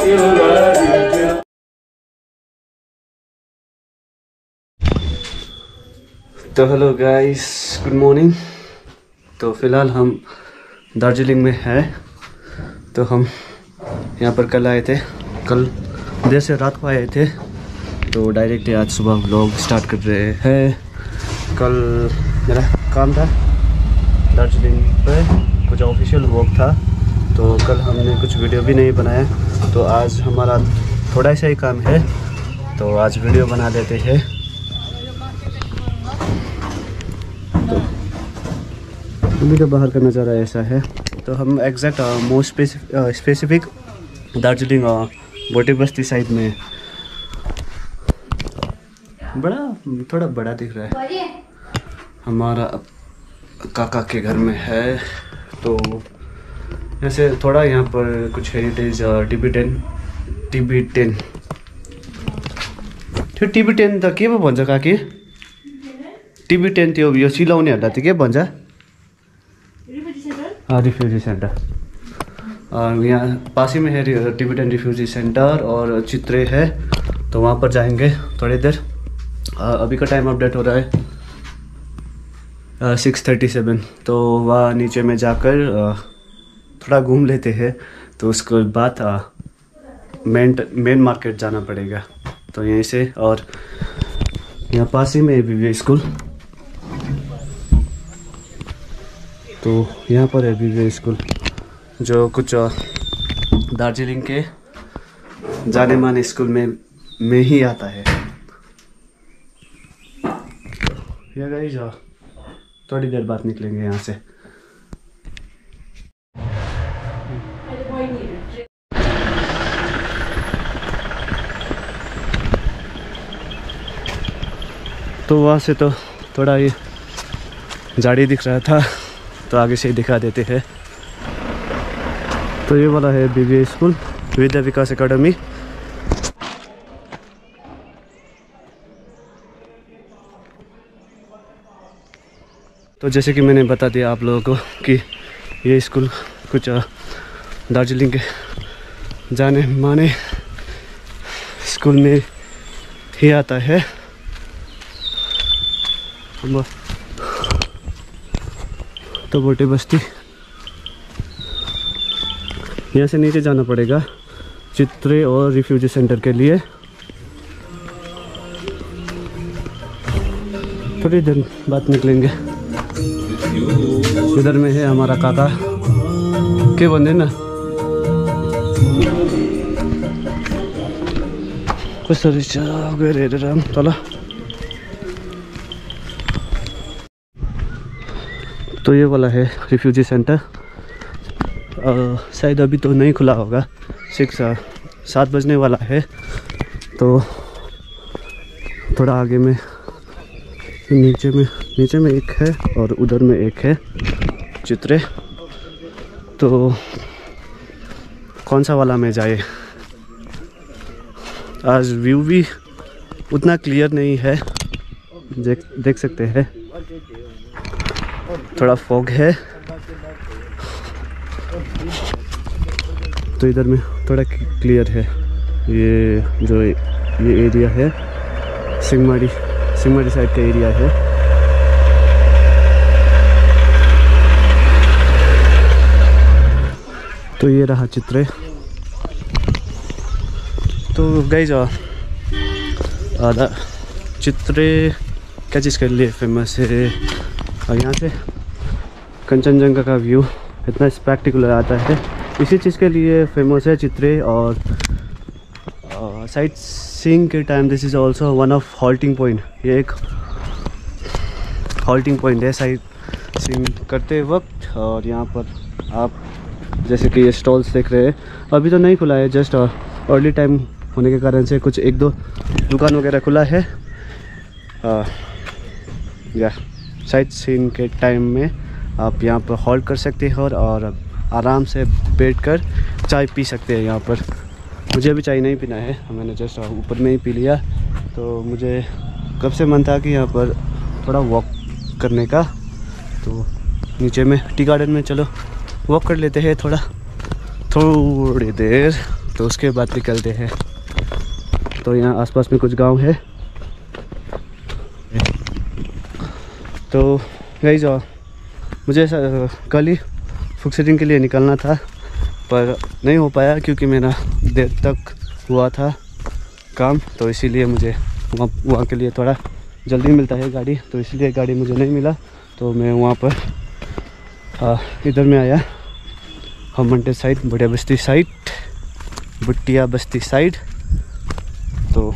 तो hello guys, good morning. तो फ़िलहाल हम दार्जिलिंग में हैं। तो हम यहाँ पर कल आए थे, कल देर से रात को आए थे, तो डायरेक्ट आज सुबह व्लॉग स्टार्ट कर रहे हैं। कल मेरा काम था दार्जिलिंग पे, कुछ ऑफिशियल वर्क था, तो कल हमने कुछ वीडियो भी नहीं बनाया। तो आज हमारा थोड़ा सा ही काम है, तो आज वीडियो बना लेते हैं। तो अभी तो बाहर का नज़ारा ऐसा है। तो हम एग्जैक्ट मोस्ट स्पेसिफिक दार्जिलिंग बोटे बस्ती साइड में, थोड़ा बड़ा दिख रहा है, हमारा काका के घर में है। तो ऐसे थोड़ा यहाँ पर कुछ हेरिटेज टिबेटन त्यो टिबेटन त के पो भन्छ काकी? टिबेटन त्यो यो सिलाउनेहरूलाई त के भन्छ? Refugee centre. यहाँ पास ही में है टिबेटन रिफ्यूजी सेंटर, और चित्रे है, तो वहाँ पर जाएंगे थोड़ी देर। अभी का टाइम अपडेट हो रहा है 6:37। तो वहाँ नीचे में जाकर थोड़ा घूम लेते हैं, तो उसके बाद मेन मार्केट जाना पड़ेगा। तो यहीं से, और यहाँ पास ही में BBA स्कूल, तो यहाँ पर है BBA स्कूल, जो कुछ दार्जिलिंग के जाने माने स्कूल में ही आता है। ये गाइस, थोड़ी देर बाद निकलेंगे यहाँ से। तो वहाँ से तो थोड़ा ये झाड़ी दिख रहा था, तो आगे से ही दिखा देते हैं। तो ये वाला है BBA स्कूल, विद्या विकास एकेडमी। तो जैसे कि मैंने बता दिया आप लोगों को कि ये स्कूल कुछ दार्जिलिंग के जाने माने स्कूल में ही आता है। तो बोटे बस्ती, यहाँ से नीचे जाना पड़ेगा चित्रे और रिफ्यूजी सेंटर के लिए। थोड़ी देर बाद निकलेंगे। इधर में है हमारा काका के बंदे ना, कसरी गएर हेरेर तल। तो ये वाला है रिफ्यूजी सेंटर। शायद अभी तो नहीं खुला होगा, 7 बजने वाला है। तो थोड़ा आगे में नीचे में एक है, और उधर में एक है चित्रे। तो कौन सा वाला में जाए? आज व्यू भी उतना क्लियर नहीं है, देख सकते हैं, थोड़ा फॉग है। तो इधर में थोड़ा क्लियर है। ये जो ये एरिया है सिंगमारी साइड का एरिया है। तो ये रहा चित्रे। तो गाइस, चित्रे क्या चीज़ के लिए फेमस है? और यहाँ से कंचनजंगा का व्यू इतना स्पेक्टिकुलर आता है, इसी चीज़ के लिए फेमस है चित्रे। और साइट सीइंग के time this is also one of halting point. ये एक हॉल्टिंग पॉइंट है साइट सीइंग करते वक्त। और यहाँ पर आप जैसे कि ये स्टॉल्स देख रहे हैं, अभी तो नहीं खुला है, जस्ट अर्ली टाइम होने के कारण से कुछ 1-2 दुकान वगैरह खुला है। या साइट सीइंग के टाइम में आप यहाँ पर हॉल्ट कर सकते हैं, और आराम से बैठकर चाय पी सकते हैं यहाँ पर। मुझे अभी चाय नहीं पीना है, मैंने जस्ट ऊपर में ही पी लिया। तो मुझे कब से मन था कि यहाँ पर थोड़ा वॉक करने का, तो नीचे में टी गार्डन में चलो वॉक कर लेते हैं थोड़ी देर। तो उसके बाद निकलते हैं। तो यहाँ आसपास में कुछ गांव है। तो गाइस मुझे कल ही फुक्सिटिंग के लिए निकलना था, पर नहीं हो पाया क्योंकि मेरा देर तक हुआ था काम। तो इसीलिए मुझे वहाँ के लिए थोड़ा जल्दी मिलता है गाड़ी, तो इसलिए गाड़ी मुझे नहीं मिला। तो मैं वहाँ पर इधर में आया, हमंटे साइड, बुढ़िया बस्ती साइड, बुट्टिया बस्ती साइड। तो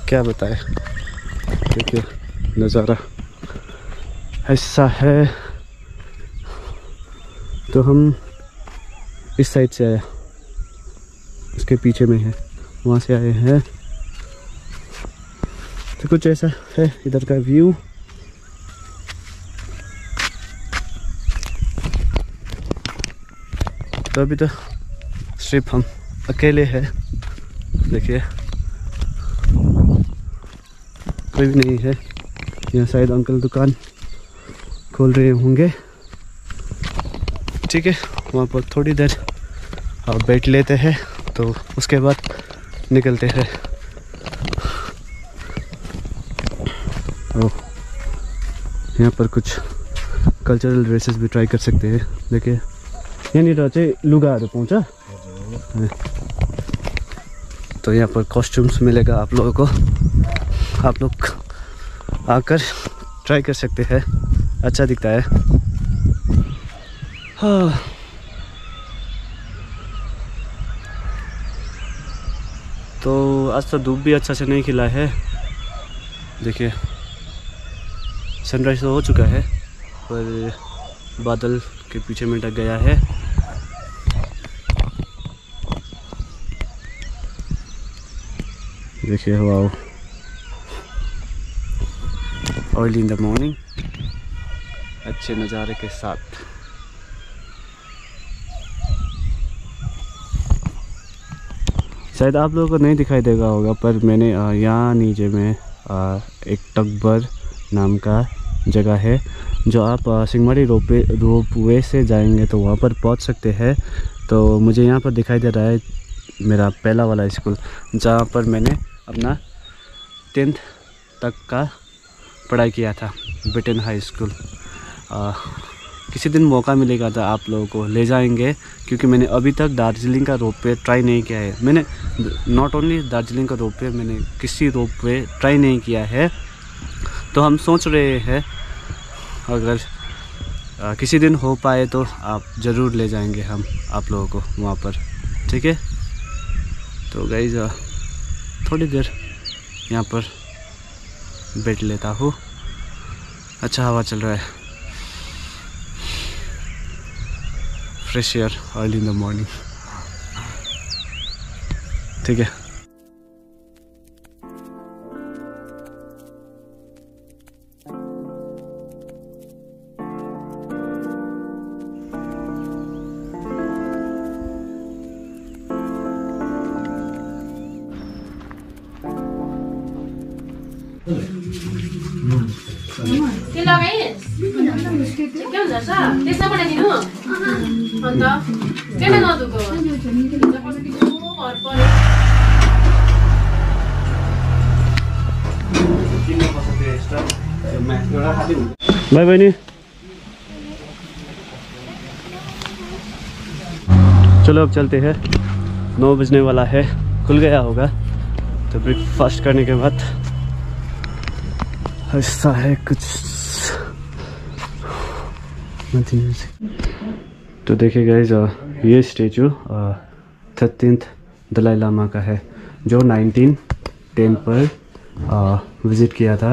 क्या बताए, देखिए नज़ारा ऐसा है। तो हम इस साइड से आए, उसके पीछे में है, वहाँ से आए हैं। तो कुछ ऐसा है इधर का व्यू। तो अभी तो सिर्फ हम अकेले हैं, देखिए कोई भी नहीं है। यहाँ शायद अंकल दुकान खोल रहे होंगे। ठीक है, वहाँ पर थोड़ी देर बैठ लेते हैं, तो उसके बाद निकलते हैं। यहाँ पर कुछ कल्चरल ड्रेसेस भी ट्राई कर सकते हैं। देखिए यहाँनिर चाहिँ लुगाहरू पाउँछ। तो यहाँ पर कॉस्ट्यूम्स मिलेगा आप लोगों को, आप लोग आकर ट्राई कर सकते हैं, अच्छा दिखता है। हाँ, तो आज तो धूप भी अच्छा से नहीं खिला है। देखिए सनराइज तो हो चुका है, पर बादल के पीछे में ढक गया है। देखिए wow, early in the morning, अच्छे नज़ारे के साथ। शायद आप लोगों को नहीं दिखाई देगा होगा, पर मैंने यहाँ नीचे में एक टकबर नाम का जगह है, जो आप सिंहमारी रोपवे से जाएंगे तो वहाँ पर पहुँच सकते हैं। तो मुझे यहाँ पर दिखाई दे रहा है मेरा पहला वाला स्कूल, जहाँ पर मैंने अपना 10th तक का पढ़ाई किया था, ब्रिटेन हाई स्कूल। किसी दिन मौका मिलेगा तो आप लोगों को ले जाएंगे, क्योंकि मैंने अभी तक दार्जिलिंग का रोपवे ट्राई नहीं किया है। मैंने नॉट ओनली दार्जिलिंग का रोपवे, मैंने किसी रोपवे ट्राई नहीं किया है। तो हम सोच रहे हैं अगर किसी दिन हो पाए तो आप ज़रूर ले जाएंगे हम आप लोगों को वहाँ पर, ठीक है। तो गाइस थोड़ी देर यहाँ पर बैठ लेता हूँ, अच्छा हवा चल रहा है, fresh air early in the morning, ठीक है। के लगाइस् के हुन्छ सर त्यसमा बनाइदिनु अन्त केन नदुको बाय बहनी। चलो अब चलते हैं, 9 बजने वाला है, खुल गया होगा। तो ब्रेकफास्ट करने के बाद ऐसा है कुछ। तो देखिए गाइस, ये स्टेचू 13th दलाई लामा का है, जो 1910 पर विज़िट किया था।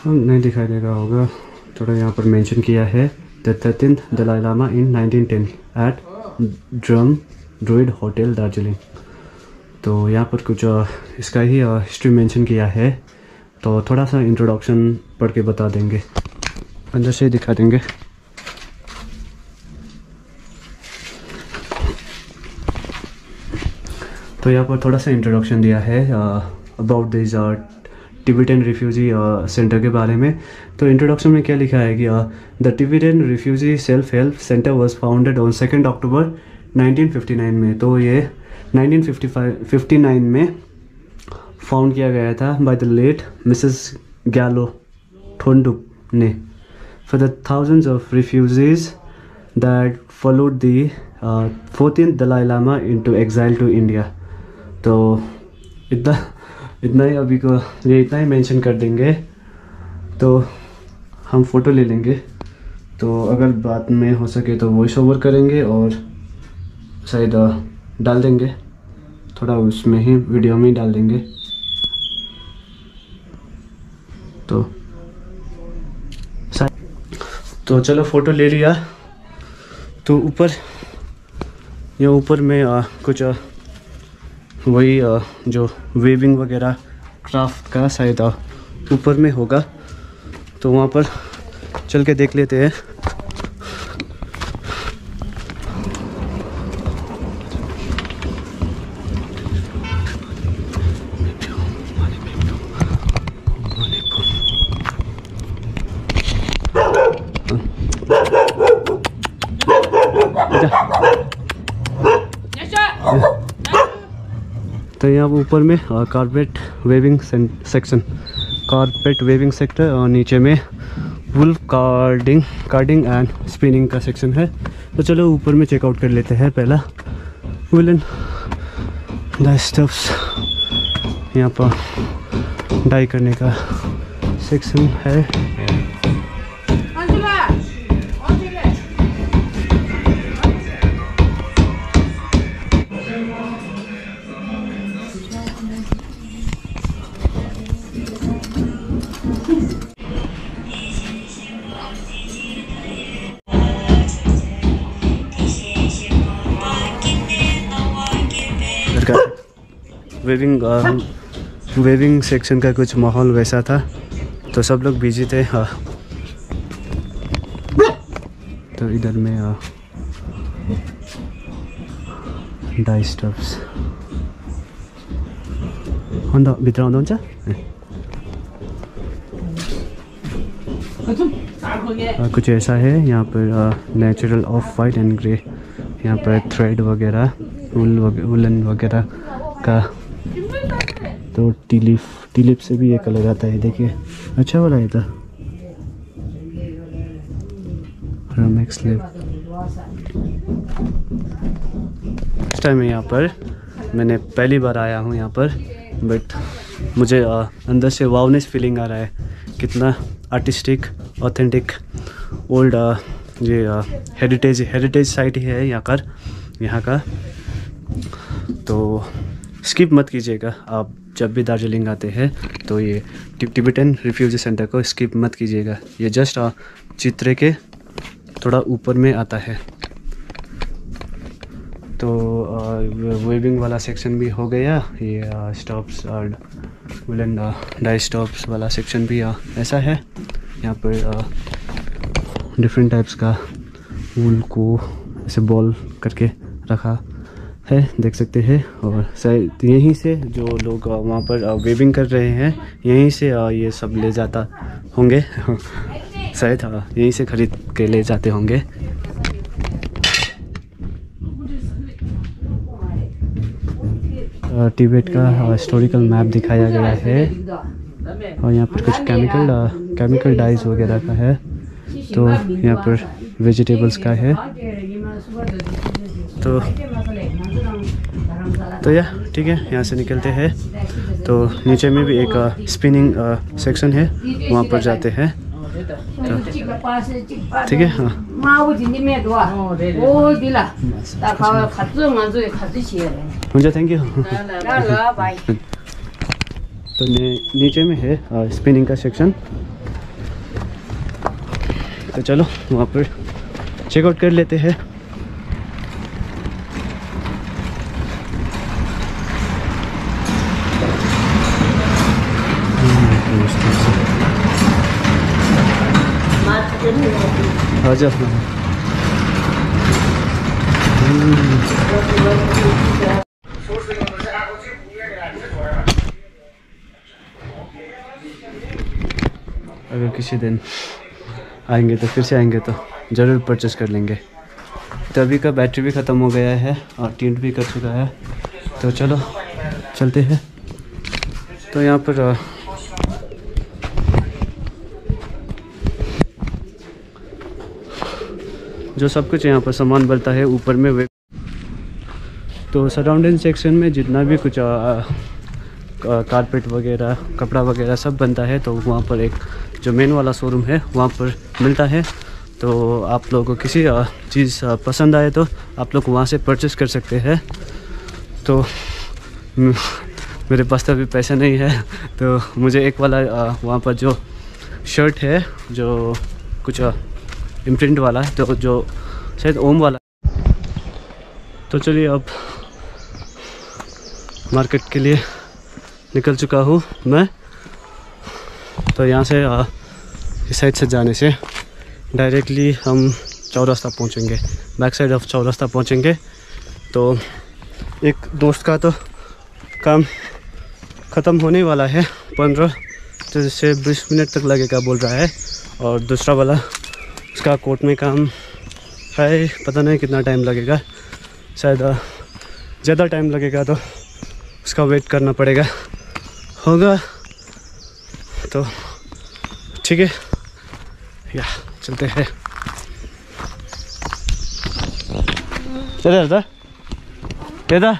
नहीं दिखाई देगा होगा, थोड़ा यहाँ पर मेंशन किया है, the 13th Dalai Lama in 1910 at Drum Druid hotel Darjeeling. तो यहाँ पर कुछ इसका ही हिस्ट्री मेंशन किया है। तो थोड़ा सा इंट्रोडक्शन पढ़ के बता देंगे, अंदर से दिखा देंगे। तो यहाँ पर थोड़ा सा इंट्रोडक्शन दिया है about this Tibetan refugee centre के बारे में। तो इंट्रोडक्शन में क्या लिखा है कि the Tibetan refugee self help centre was founded on 2 अक्टूबर 1959 में। तो ये 1959 में फाउंड किया गया था by the late Mrs Gyalo Thondup ने for the thousands of refugees that followed the 14th Dalai Lama into exile to India. तो इतना ही अभी को ये इतना ही मेंशन कर देंगे, तो हम फ़ोटो ले लेंगे। तो अगर बाद में हो सके तो वॉइस ओवर करेंगे और शायद डाल देंगे, थोड़ा उसमें ही वीडियो में ही डाल देंगे। तो चलो फ़ोटो ले लिया। तो ऊपर में कुछ वही जो वेविंग वगैरह क्राफ्ट का शायद ऊपर में होगा, तो वहाँ पर चल के देख लेते हैं। तो यहाँ ऊपर में कारपेट वेविंग सेक्टर और नीचे में वुल्फ कार्डिंग एंड स्पिनिंग का सेक्शन है। तो चलो ऊपर में चेकआउट कर लेते हैं। पहला वुलन डाई स्टफ्स, यहाँ पर डाई करने का सेक्शन है। वेविंग सेक्शन का कुछ माहौल वैसा था, तो सब लोग बिजी थे। तो इधर में डाई स्टफ्स भित्र आउँदा कुछ ऐसा है। यहाँ पर natural of white and grey, यहाँ पर थ्रेड वगैरह वुलन वगैरह का। तो टीलिप से भी ये कलर आता है, देखिए अच्छा वाला है था रमेक्स लिप। इस टाइम यहाँ पर मैंने पहली बार आया हूँ यहाँ पर, बट मुझे अंदर से वावनेस फीलिंग आ रहा है। कितना आर्टिस्टिक ऑथेंटिक ओल्ड ये हेरिटेज साइट ही है यहाँ का। तो स्किप मत कीजिएगा आप जब भी दार्जिलिंग आते हैं, तो ये टिबेटन रिफ्यूजी सेंटर को स्किप मत कीजिएगा। ये जस्ट चित्रे के थोड़ा ऊपर में आता है। तो वेविंग वाला सेक्शन भी हो गया। ये स्टॉप्स और वुलन डाई स्टॉप्स वाला सेक्शन भी ऐसा है। यहाँ पर डिफरेंट टाइप्स का वूल को ऐसे बॉल करके रखा है, देख सकते हैं। और शायद यहीं से जो लोग वहाँ पर वेविंग कर रहे हैं, यहीं से ये सब ले जाता होंगे शायद यहीं से खरीद के ले जाते होंगे। तिब्बत का हिस्टोरिकल मैप दिखाया गया है और यहाँ पर कुछ केमिकल डाइज वगैरह का है। तो यहाँ पर वेजिटेबल्स का है। तो या ठीक है, यहाँ से निकलते हैं। तो नीचे में भी एक स्पिनिंग सेक्शन है, वहाँ पर जाते हैं। तो ठीक है, हाँ मुझे थैंक यू। तो नीचे में है स्पिनिंग का सेक्शन। तो चलो वहाँ पर चेकआउट कर लेते हैं। आजा अगर किसी दिन आएंगे तो फिर से आएंगे तो ज़रूर परचेस कर लेंगे। तभी का बैटरी भी ख़त्म हो गया है और टिंट भी कर चुका है। तो चलो चलते हैं। तो यहाँ पर जो सब कुछ यहाँ पर सामान बनता है ऊपर में वे, तो सराउंडिंग सेक्शन में जितना भी कुछ कारपेट वगैरह कपड़ा वगैरह सब बनता है, तो वहाँ पर एक जो मेन वाला शोरूम है वहाँ पर मिलता है। तो आप लोगों को किसी चीज़ पसंद आए तो आप लोग वहाँ से परचेस कर सकते हैं। तो मेरे पास तो अभी पैसा नहीं है, तो मुझे एक वाला वहाँ पर जो शर्ट है जो कुछ इम्प्रिंट वाला है, तो जो शायद ओम वाला। तो चलिए अब मार्केट के लिए निकल चुका हूँ मैं। तो यहाँ से इस साइड से जाने से डायरेक्टली हम चौरास्ता पहुँचेंगे, बैक साइड ऑफ चौरास्ता पहुँचेंगे। तो एक दोस्त का तो काम ख़त्म होने वाला है, 15 से 20 मिनट तक लगेगा बोल रहा है, और दूसरा वाला उसका कोर्ट में काम है, पता नहीं कितना टाइम लगेगा, शायद ज़्यादा टाइम लगेगा तो उसका वेट करना पड़ेगा होगा। तो ठीक है, या चलते हैं। चले रहता कहता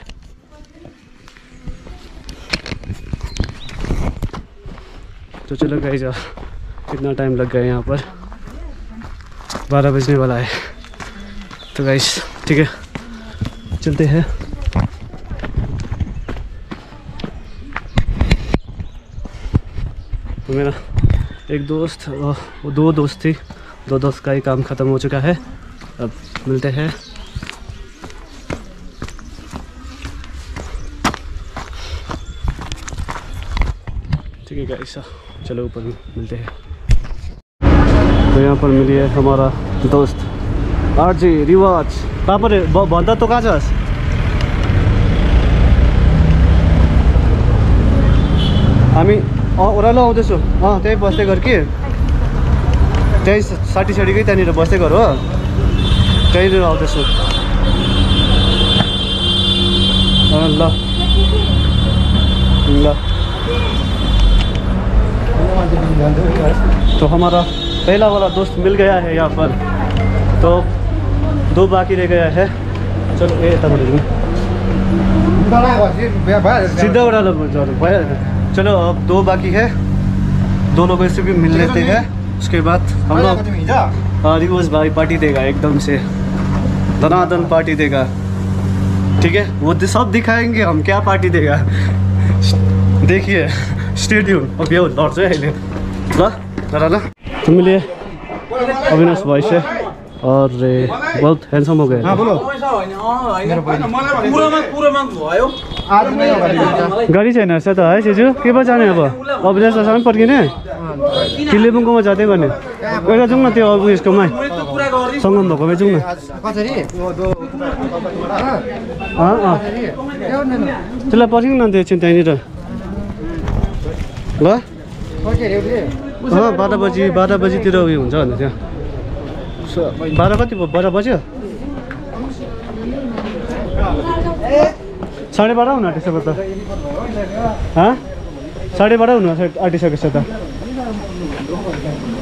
तो चलो गाइस, कितना टाइम लग गया यहाँ पर, 12 बजने वाला है। तो गाइस ठीक है, चलते हैं। तो मेरा एक दोस्त और 2 दोस्त थी, 2 दोस्त का ही काम ख़त्म हो चुका है। अब मिलते हैं। ठीक है गाइस, चलो ऊपर मिलते हैं। तो यहाँ पर मिली है हमारा दोस्त आरजे रिवाज। कहाँ पर भन्दा तो कहाँ छस्? हामी ओह्रालो आउँदैछु। त्यही बस्दै गर कि, त्यही साठी साडीकै त्यहाँनिर बस्दै गर हो, त्यहीँनिर आउँदैछु। ल ल। तो हमारा पहला वाला दोस्त मिल गया है यहाँ पर, तो 2 बाकी रह गया है। चलो सीधा उड़ा भैया। चलो अब 2 बाकी है, 2 लोगों से भी मिल लेते हैं। उसके बाद हम लोग रिवाज भाई पार्टी देगा, एकदम से धनाधन पार्टी देगा। ठीक है, वो सब दिखाएंगे हम क्या पार्टी देगा। देखिए स्टेडियम अब यो लड्छ है अहिले। ल तुमले अविनाश भाई से और बहुत हैंडसम हो गए। हाँ बोलो। गाडी छैन रहेछ त है सेजु, के पो जाने अब? अविनाश दासँग पर्खिने कि लेबुङकोमा जाँदै गर्ने? एउटा जाउँ न त्यो अब उयसकोमा सङ्गम भएकोमै जाउँ न। त्यसलाई पर्खिनु न त्यो एकछिन त्यहीँनिर ल। 12 बजीतिर उयो हुन्छ भने त्यो 12 कति भयो? 12 बज्यो? 12:30 हुन आँटिसक्यो त। 12:30 हुन आँटिसकेछ त।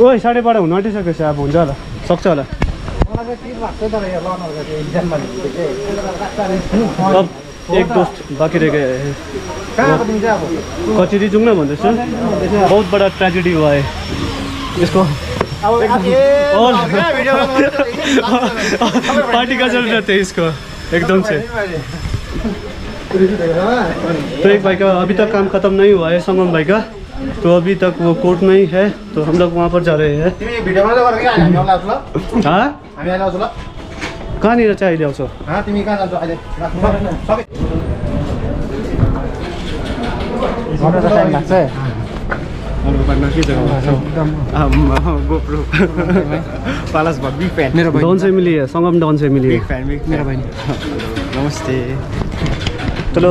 ओइ 12:30 हुन आँटिसकेछ, अब हुन्छ होला, सक्छ होला। अब एक दोस्त बाँकी रह गया है, कचेरी जाऊँ ना भन्दैछ। बहुत बड़ा ट्रेजेडी हुआ है इसको, और पार्टी का जरूरत है इसको एकदम से। तो एक भाई का अभी तक काम खत्म नहीं हुआ है, संगम भाई का, तो अभी तक वो कोर्ट में ही है, तो हम लोग वहाँ पर जा रहे हैं। हाँ कहाँनिर चाहिँ अहिले आउँछौ? डॉन से मिली है, संगम डॉन से मिली है मेरा भाई। नमस्ते। चलो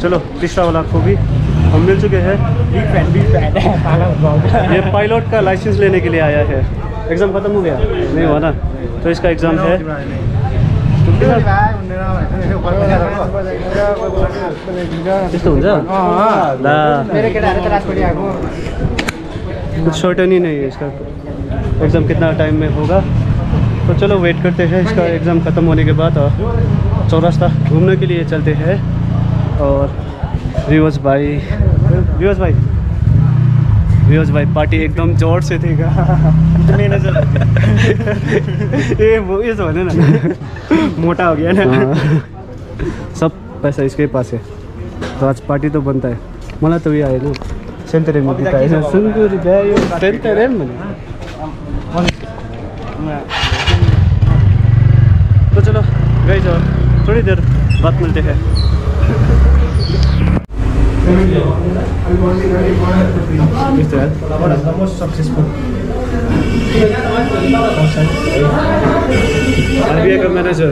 चलो तीसरा वाला को भी हम मिल चुके हैं। ये पायलट का लाइसेंस लेने के लिए आया है। एग्ज़ाम ख़त्म हो गया? नहीं हुआ ना, तो इसका एग्ज़ाम है त्यस्तो हुन्छ कुछ शॉर्टन ही नहीं है इसका। एग्ज़ाम कितना टाइम में होगा तो चलो वेट करते हैं इसका एग्ज़ाम ख़त्म होने के बाद। और चौरास्ता घूमने के लिए चलते हैं। और रियोज भाई पार्टी एकदम जोर से देगा। ये वो ये तो है ना मोटा हो गया ना। सब पैसा इसके पास है तो आज पार्टी तो बनता है। मला तो ये आए ना सेंटर में दिखा है सुनगुर गयो सेंटर में। तो चलो गाइस थोड़ी देर बाद मिलते हैं। RBI का मैनेजर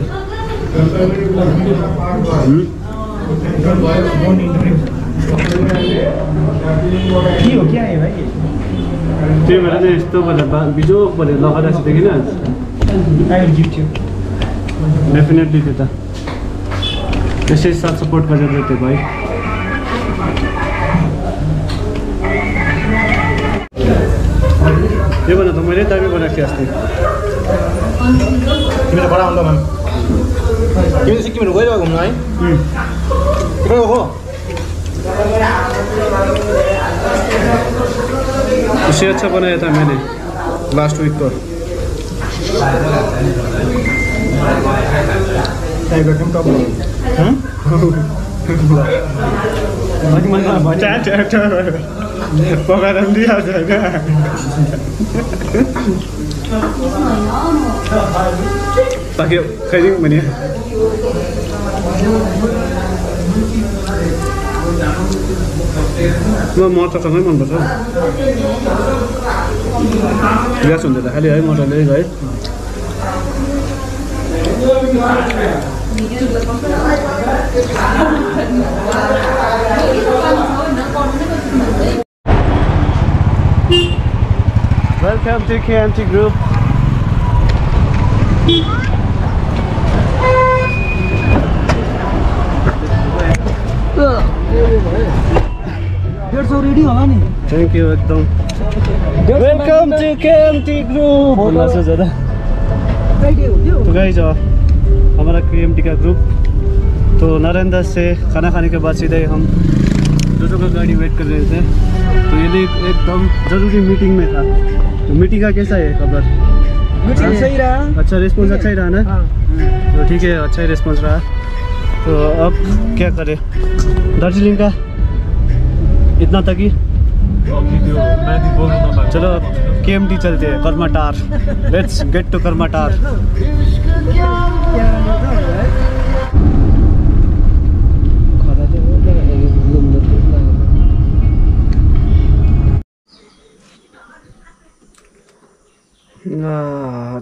क्या है भाई त्यो भएर चाहिँ यस्तो भनेर बिजोक भनेर लगाइरहेको छु देखिन डेफिनेटली त्यो त त्यसै साथ सपोर्ट गरेर त्यो भाइ। त्यो भने त मैले दामी बनाएको थिएँ अस्ति। तिमीले बडा आउँदा मन तिमी त सिक्किमहरू गइरह घुम्न है कहाँ हो उससे अच्छा बनाया था मैंने लास्ट वीक को। पकाएर दिइहाल्छ होइन पाक्यो खाइदिउँ भने मटरसँगै मनपर्छ। ग्यास हुन्छ त खालि है मटरले है। Welcome to KMT Group. Ready होला नि थैंक यू एकदम। Welcome to KMT group. तो गाइस हमारा KMT का ग्रुप तो नारायणदास से खाना खाने के बाद सीधे हम जो का गाड़ी वेट कर रहे थे। तो ये एकदम ज़रूरी मीटिंग में था। तो मीटिंग का कैसा है खबर? मीटिंग सही रहा। अच्छा रिस्पॉन्स अच्छा ही रहा ना। तो ठीक है अच्छा ही रिस्पॉन्स रहा। तो अब क्या करें दार्जिलिंग का इतना तक ही। चलो अब KMT चलते हैं Karmatar. Let's get to Karmatar.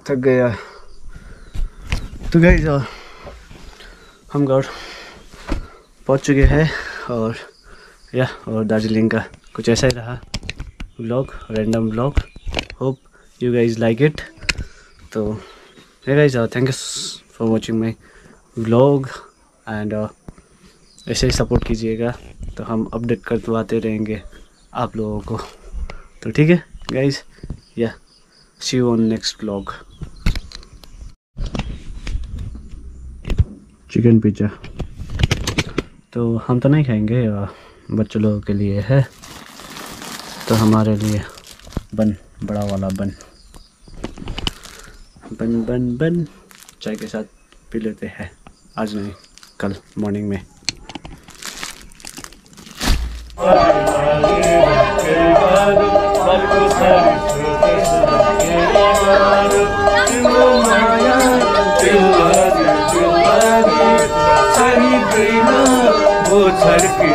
थक गया। तो गाइस हम घर पहुंच चुके हैं और और दार्जिलिंग का कुछ ऐसा ही रहा vlog, random vlog. Hope you guys like it. तो guys thank you for watching my vlog and ऐसे ही सपोर्ट कीजिएगा तो हम अपडेट करवाते रहेंगे आप लोगों को। तो ठीक है guys see you on next vlog. Chicken pizza तो हम तो नहीं खाएंगे बच्चों लोगों के लिए है। तो हमारे लिए बन बड़ा वाला बन बन बन बन चाय के साथ पी लेते हैं। आज नहीं कल मॉर्निंग में। वो छड़ के